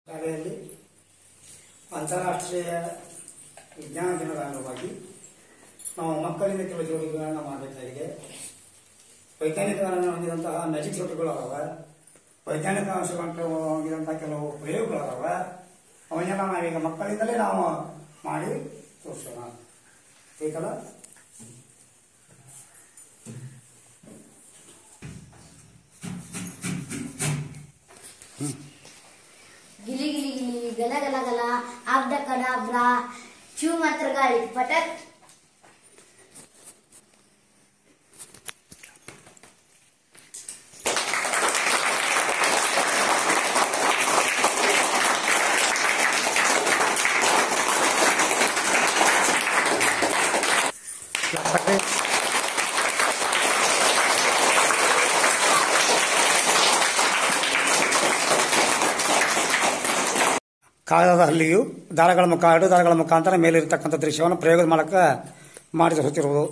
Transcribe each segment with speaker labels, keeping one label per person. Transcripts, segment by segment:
Speaker 1: ಶಾಲೆಯಲ್ಲಿ ಅಂತಾರಾಷ್ಟ್ರೀಯ ವಿಜ್ಞಾನ ದಿನದ ಅಂಗವಾಗಿ ನಾವು ಮಕ್ಕಳಿಂದ ಕೆಲವು ಜೋಡಿಗಳನ್ನು ಮಾಡಬೇಕಾಗಿದೆ. ವೈಜ್ಞಾನಿಕಗಳನ್ನು ಹೊಂದಿದಂತಹ ಮ್ಯಾಜಿಕ್ ಶೋಟ್ಗಳು ಅದಾವ, ವೈಜ್ಞಾನಿಕ ಅಂಶಗಳನ್ನು ಹೊಂದಿದಂತಹ ಕೆಲವು ಪ್ರಯೋಗಗಳು ಅದಾವ. ಅವನ್ನೆಲ್ಲ ನಾವೀಗ ಮಕ್ಕಳಿಂದಲೇ ನಾವು ಮಾಡಿ ತೋರಿಸೋಣ. ಬೇಕಲ್ಲ?
Speaker 2: ಗಿಲಿ ಗಿಲಿ ಗಿಲಿ ಗಲ ಗಲ ಗಲ ಅಬ್ಡಕಡಾಬ್ರಾ ಚೂ ಮಾತ್ರ ಗಾಳಿ ಪಟಕ್.
Speaker 1: ಕಾಗದದಲ್ಲಿಯೂ ದಾರಗಳ ಮುಖಾಂತರ ಮೇಲಿರತಕ್ಕಂಥ ದೃಶ್ಯವನ್ನು ಪ್ರಯೋಗದ ಮೂಲಕ ಮಾಡಿ ತೋರಿಸುತ್ತಿರುವುದು.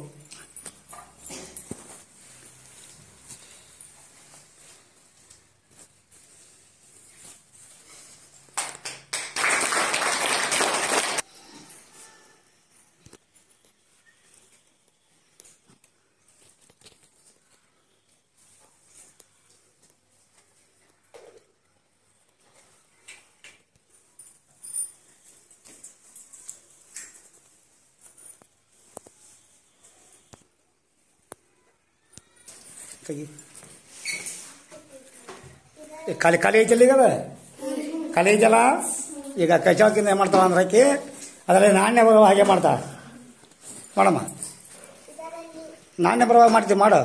Speaker 1: ಖಾಲಿ ಖಾಲಿ ಐತಲ್ಲ ಈಗ ಖಾಲಿ ಐತಲ್ಲ. ಈಗ ಕೈ ಚಾವಕಿಂದ ಏನು ಮಾಡ್ತಾವ ಅಂದ್ರೆ ಹಾಕಿ ಅದರಲ್ಲಿ ನಾಣ್ಯ ಬರುವ ಹಾಗೆ ಮಾಡ್ತಾ ಮಾಡಮ್ಮ. ನಾಣ್ಯ ಬರುವಾಗ ಮಾಡ್ತೀವಿ ಮಾಡು.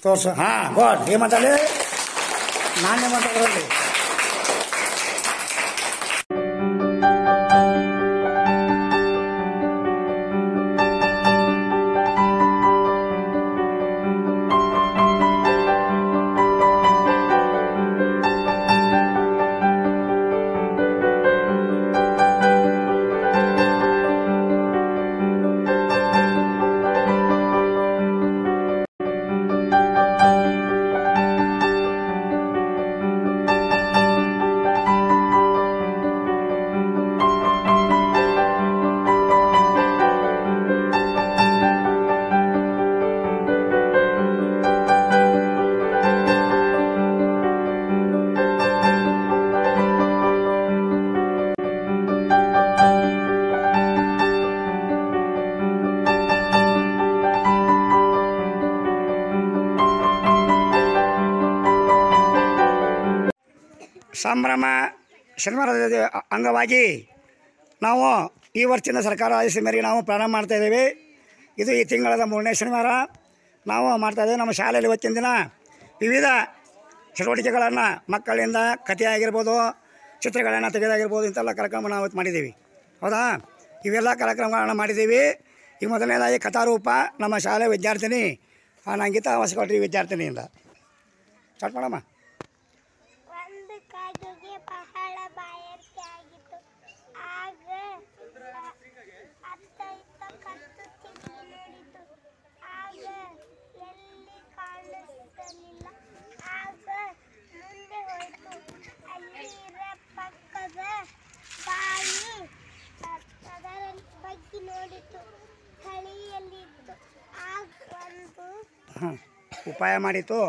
Speaker 1: ತೋರ್ಸು ಹಾಂ ಗೋಡ್. ಏನು ಮಾತಾಡಿ ನಾಣ್ಯ ಮಾತಾಡೋದ್ರಲ್ಲಿ ಸಂಭ್ರಮ ಶನಿವಾರದ ಅಂಗವಾಗಿ ನಾವು ಈ ವರ್ಷದಿಂದ ಸರ್ಕಾರ ಆದೇಶದ ಮೇರೆಗೆ ನಾವು ಪ್ರಾರಂಭ ಮಾಡ್ತಾಯಿದ್ದೇವೆ. ಇದು ಈ ತಿಂಗಳದ 3ನೇ ಶನಿವಾರ ನಾವು ಮಾಡ್ತಾಯಿದ್ದೇವೆ. ನಮ್ಮ ಶಾಲೆಯಲ್ಲಿ ಇವತ್ತಿನ ದಿನ ವಿವಿಧ ಚಟುವಟಿಕೆಗಳನ್ನು ಮಕ್ಕಳಿಂದ ಕಥೆ ಆಗಿರ್ಬೋದು, ಚಿತ್ರಗಳನ್ನು ತೆಗೆದಾಗಿರ್ಬೋದು, ಇಂಥೆಲ್ಲ ಕಾರ್ಯಕ್ರಮ ನಾವು ಇವತ್ತು ಮಾಡಿದ್ದೀವಿ. ಹೌದಾ? ಇವೆಲ್ಲ ಕಾರ್ಯಕ್ರಮಗಳನ್ನು ಮಾಡಿದ್ದೀವಿ. ಈಗ ಮೊದಲನೇದಾಗಿ ಕಥಾರೂಪ ನಮ್ಮ ಶಾಲೆ ವಿದ್ಯಾರ್ಥಿನಿ ನಂಗಿತಾ ಹೊಸಕೋಟೆ ವಿದ್ಯಾರ್ಥಿನಿಯಿಂದ ಸ್ಟಾರ್ಟ್ ಮಾಡಮ್ಮ.
Speaker 3: ಬಹಳ ಬಾಯಾರಿಕೆ ಆಗಿತ್ತು. ಆಗ ಅತ್ತ ಇತ್ತ ಕತ್ತು ತಿರುಗಿ ನೋಡಿತು. ಆಗ ಎಲ್ಲಿ ಕಾಣಿಸಲಿಲ್ಲ. ಆಗ ಮುಂದೆ ಹೋಯಿತು. ಅಲ್ಲಿರ ಪಕ್ಕದ ಬಾಯಿ ಅದರಲ್ಲಿ ಬಗ್ಗಿ ನೋಡಿತು. ಹಳಿಯಲ್ಲಿತ್ತು. ಆಗ ಒಂದು
Speaker 1: ಉಪಾಯ ಮಾಡಿತು.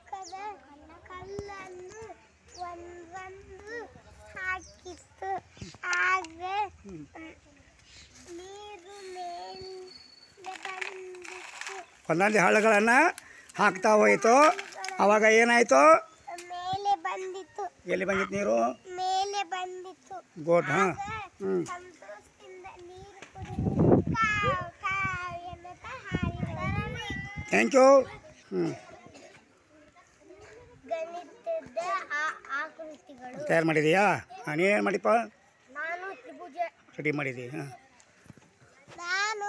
Speaker 3: ಕಲ್ಲನ್ನು ಒಂದೊಂದು ಹಾಕಿತ್ತು. ಆಗ ನೀರು ಮೇಲೆ ಬಂದಿತ್ತು.
Speaker 1: ಒಂದೊಂದು ಹಳ್ಳಗಳನ್ನು ಹಾಕ್ತಾ ಹೋಯಿತು. ಅವಾಗ ಏನಾಯಿತು?
Speaker 3: ಮೇಲೆ ಬಂದಿತ್ತು.
Speaker 1: ಎಲ್ಲಿ ಬಂದಿತ್ತು ನೀರು?
Speaker 3: ಮೇಲೆ ಬಂದಿತ್ತು.
Speaker 1: ಗೋಡ್. ಹಾಂ
Speaker 3: ಸಂತೋಷದಿಂದ ನೀರು ಕುಡಿದು ಕಾವ್ ಕಾವ್ ಎನ್ನುತ್ತಾ ಹಾರಿದರು.
Speaker 1: Thank you.
Speaker 3: ಗಣಿತದ ಆಕೃತಿಗಳು
Speaker 1: ತಯಾರು ಮಾಡಿದೀಯಾ? ನೀನೇನು ಮಾಡಿಪ್ಪ?
Speaker 3: ನಾನು ತ್ರಿಭುಜ
Speaker 1: ರೆಡಿ ಮಾಡಿದ್ದೀವಿ. ಹಾಂ
Speaker 3: ನಾನು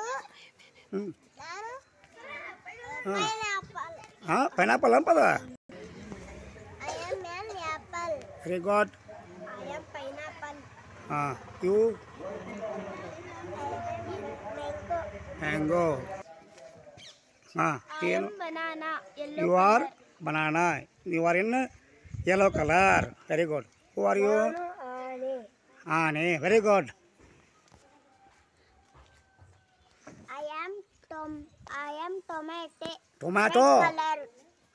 Speaker 1: ಪೈನಾಪಲ್ ಅಂಪದ.
Speaker 3: I am an apple.
Speaker 1: Very good.
Speaker 3: I am pineapple.
Speaker 1: ಹಾಂ ಇವು ಮ್ಯಾಂಗೋ ಹಾಂ ಏನು
Speaker 3: banana
Speaker 1: you are banana you are in yellow colour very good who are you ಆನೆ very good
Speaker 3: I am tomato.
Speaker 1: Tomato
Speaker 3: Color.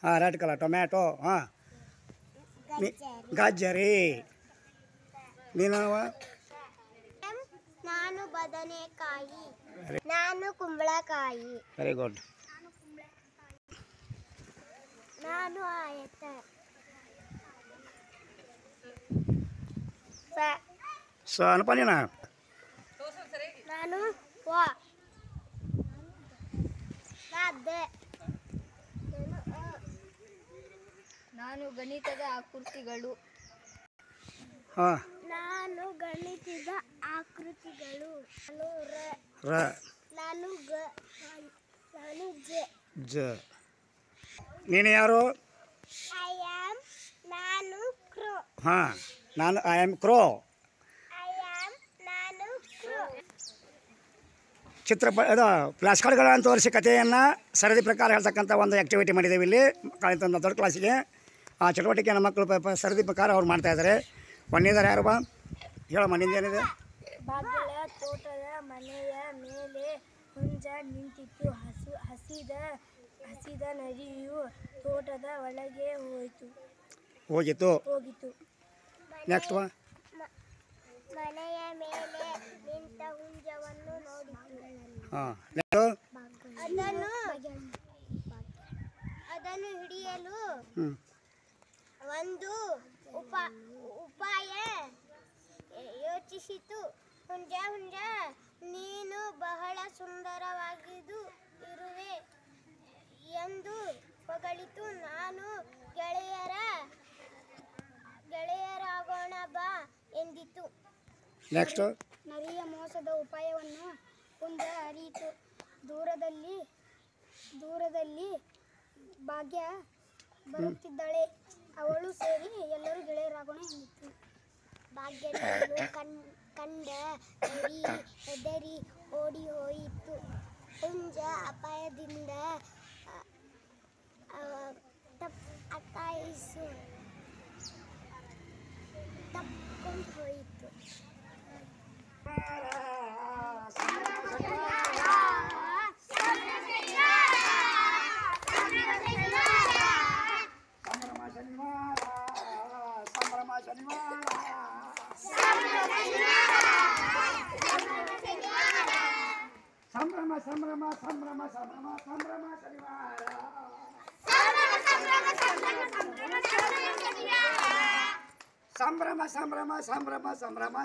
Speaker 1: ಹಾಂ red colour tomato ಹಾಂ ಗಾಜರಿ ನೀನವ
Speaker 3: ನಾನು ಬದನೆಕಾಯಿ. ನಾನು ಕುಂಬಳಕಾಯಿ.
Speaker 1: ವೆರಿ ಗುಡ್
Speaker 3: ನಾನು ಆಯತ.
Speaker 1: ಸೊ ಅನಪ್ಪ ನೀನು
Speaker 3: ನಾನು ವ.
Speaker 2: ನಾನು ಗಣಿತದ ಆಕೃತಿಗಳು.
Speaker 1: ಹಾಂ
Speaker 3: ನಾನು ಗಣಿತದ ಆಕೃತಿಗಳು. ನಾನು ರ.
Speaker 1: ರ
Speaker 3: ನಾನು ಗ. ನಾನು ಜ.
Speaker 1: ಜ ನೀನು ಯಾರು
Speaker 3: I am. ನಾನು ಕ್ರೋ.
Speaker 1: ಹಾಂ ನಾನು I am crow
Speaker 3: I am. ನಾನು ಕ್ರೋ.
Speaker 1: ಇದು ಫ್ಲಾಶ್ ಕಾರ್ಡ್ಗಳನ್ನು ತೋರಿಸಿ ಕಥೆಯನ್ನು ಸರದಿ ಪ್ರಕಾರ ಹೇಳ್ತಕ್ಕಂಥ ಒಂದು ಆ್ಯಕ್ಟಿವಿಟಿ ಮಾಡಿದ್ದೇವೆ ಇಲ್ಲಿ ಕಳೆದ ದೊಡ್ಡ ಕ್ಲಾಸಿಗೆ ಆ ಚಟುವಟಿಕೆಯನ್ನು ಮಕ್ಕಳು ಸರದಿ ಪ್ರಕಾರ ಅವ್ರು ಮಾಡ್ತಾಯಿದ್ದಾರೆ. ಒಂದೇದಾರೆ ಯಾರು ಬಾ ಹೇಳಮ್ಮ ನಿಂದೇನಿದೆ.
Speaker 3: ಬಾಗಿಲ ತೋಟದ ಮನೆಯ ಮೇಲೆ ಹುಂಜ ನಿಂತಿತ್ತು. ಹಸಿದ ನದಿಯು ತೋಟದ ಒಳಗೆ
Speaker 1: ಹೋಗಿತ್ತು. ನೆಕ್ಸ್ಟ್ ಬಾ
Speaker 3: ಮನೆಯ ಮೇಲೆ ನಿಂತ ಹುಂಜವನ್ನು ನೋಡಿತು.
Speaker 1: ಹಾಂ ನೆಕ್ಸ್ಟು
Speaker 3: ಅದನ್ನು ಹಿಡಿಯಲು
Speaker 1: ಹ್ಞೂ
Speaker 3: ಒಂದು ಉಪಾಯ ಯೋಚಿಸಿತು. ಹುಂಜ ನೀನು ಬಹಳ ಸುಂದರವಾಗಿದ್ದು ಇರುವೆ ಎಂದು ಹೊಗಳಿತು. ನಾನು ಗೆಳೆಯರಾಗೋಣ ಬಾ ಎಂದಿತು.
Speaker 1: ನೆಕ್ಸ್ಟು
Speaker 3: ನರಿಯ ಮೋಸದ ಉಪಾಯವನ್ನು ಹುಂಜ ಅರಿಯಿತು. ದೂರದಲ್ಲಿ ಭಾಗ್ಯ ಬರುತ್ತಿದ್ದಾಳೆ. ಅವಳು ಸೇರಿ ಎಲ್ಲರೂ ಗೆಳೆಯರಾಗೋಣ ಎಂದಿತ್ತು. ಭಾಗ್ಯನನ್ನು ಕಂಡ ನರಿ ಹೆದರಿ ಓಡಿ ಹೋಯಿತು. ಹುಂಜ ಅಪಾಯದಿಂದ ತಪ್ಪಿಕೊಂಡು ಹೋಯಿತು.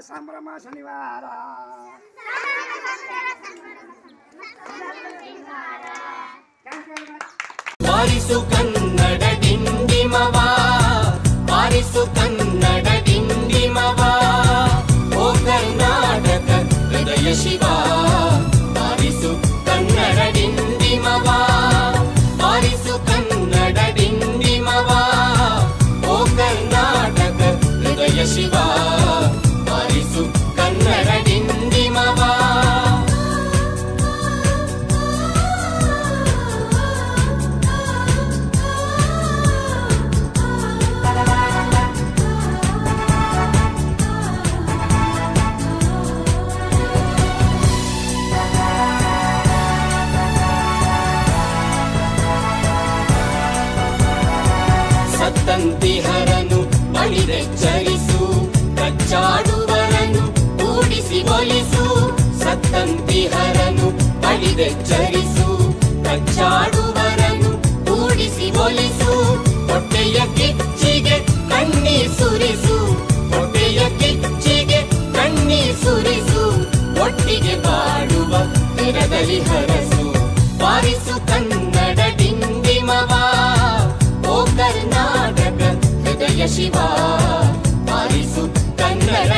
Speaker 1: ಸಂಭ್ರಮ ಶನಿವಾರ
Speaker 4: ಬಾರಿಸು ಕನ್ನಡ ಡಿಂಡಿಮವ ಬಾರಿಸು ಕನ್ನಡ ಡಿಂಡಿಮವ ಓ ಕರ್ನಾಟಕ ಹೃದಯ ಶಿವ ಬಾರಿಸು ಕನ್ನಡ ಡಿಂಡಿಮವ ಬಾರಿಸು ಕನ್ನಡ ಡಿಂಡಿಮವ ಓ ಕರ್ನಾಟಕ ಹೃದಯ ಶಿವ ಬಾರಿಸು ಕನ್ನಡ ಡಿಂಡಿಮವ ಸತ್ತಂತಿಹರನು ಬಳಿದೆಚ್ಚರಿಸು ಕಚ್ಚಾಡುವರನು ಕೂಡಿಸಿ ಒಲಿಸು ಸತ್ತಂತಿಹರನು ಬಳಿದೆಚ್ಚರಿಸು ಕಚ್ಚಾಡುವರನು ಕೂಡಿಸಿ ಒಲಿಸು ಹೊಟ್ಟೆಯ ಕಿಚ್ಚಿಗೆ ಕಣ್ಣೀರ್ ಸುರಿಸು ಹೊಟ್ಟೆಯ ಕಿಚ್ಚಿಗೆ ಕಣ್ಣೀರ್ ಸುರಿಸು ಒಟ್ಟಿಗೆ ಬಾಡುವ ತೀರದಲ್ಲಿ ಹರಸು ಬಾರಿಸು ಕನ್ನಡ ಡಿಂಡಿಮವ ಓ ಕರ್ನಾಟಕ ಹೃದಯ ಶಿವ ಬಾರಿಸು ಕನ್ನಡ